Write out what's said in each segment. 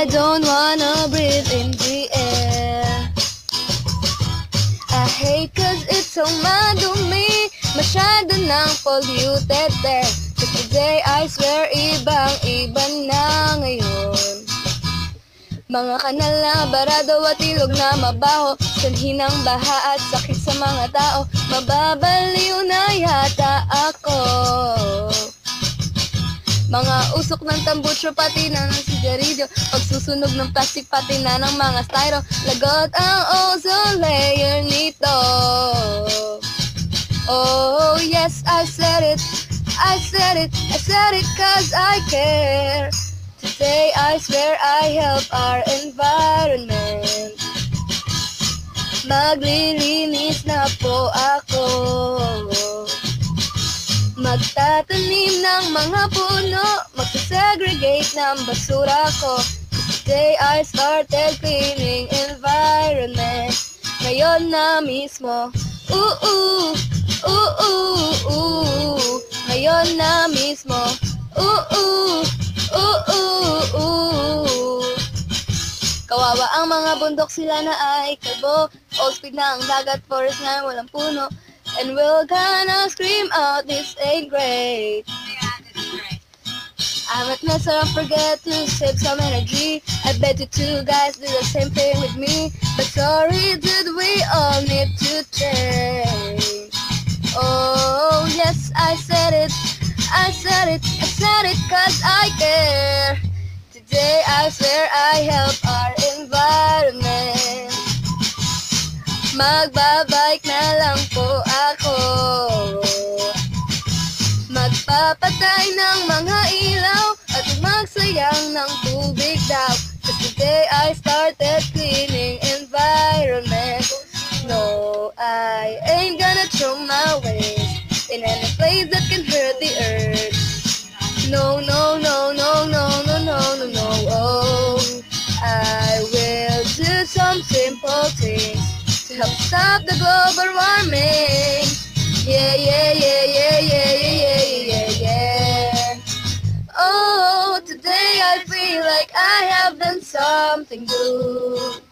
I don't wanna breathe in the air. I hate cause it's so madumi, masyado nang polluted there. But today I swear ibang-iba na ngayon. Mga kanal na barado at ilog na mabaho, sanhi ng baha at sakit sa mga tao. Mababaliw na yata ako. Mga usok ng tambucho, pati na ng sigarilyo, pagsusunog ng plastic, pati na ng mga styro. Lagot ang ozone layer nito. Oh yes, I said it, I said it, I said it cause I care. Today I swear I help our environment. Maglilinis na po ako. Magtatanim ng mga puno, magsasegregate ng basura ko. Today I started cleaning environment. Ngayon na mismo, ngayon na mismo, Kawawa ang mga bundok, sila na ay kalbo. All speed na ang dagat, forest na walang puno. And we're gonna scream out, this ain't great. I'm at mess, so don't forget to save some energy. I bet you two guys do the same thing with me. But sorry, dude, we all need to change. Oh yes, I said it, I said it, I said it cause I care. Today I swear I help our environment. Magbabike na lang po ako. Magpapatay ng mga ilaw at magsayang ng tubig daw. Cause today I started cleaning environment. No, I ain't gonna throw my waste in any place that can hurt the earth. No, no, no, no, no, no, no, no, no. Oh, I will do some simple things to help stop the global warming. Yeah, yeah, yeah, yeah, yeah, yeah, yeah, yeah, yeah. Oh, today I feel like I have done something good.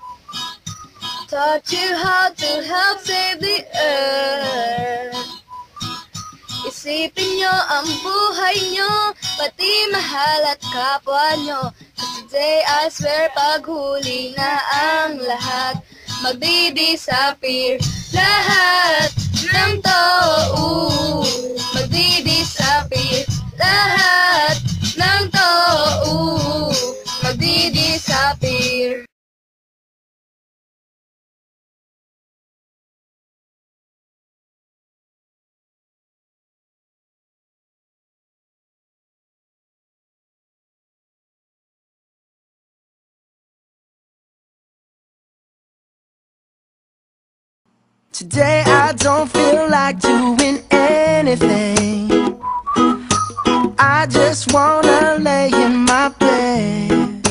Taught you how to help save the earth. Isipin nyo ang buhay nyo, pati mahal at kapwa nyo. Cause today I swear paghuli na ang lahat, magdi-disappear lahat ng to. Magdi-disappear lahat ng to. Magdi-disappear. Today I don't feel like doing anything. I just wanna lay in my bed.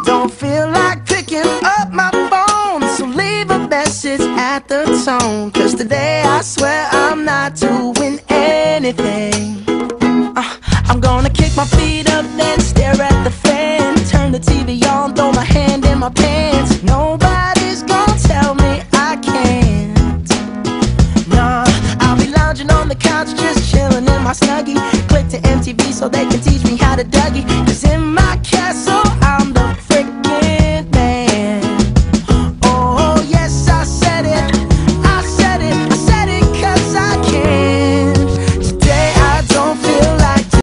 Don't feel like picking up my phone, so leave a message at the tone. Cause today I swear I'm not doing anything. I'm gonna kick my feet up, then stare at the fan. Turn the TV on, throw my hand in my pants. Nobody's gonna tell me I can't. Nah, I'll be lounging on the couch, just chilling in my Snuggie. Click to MTV so they can teach me how to Dougie. Cause in my castle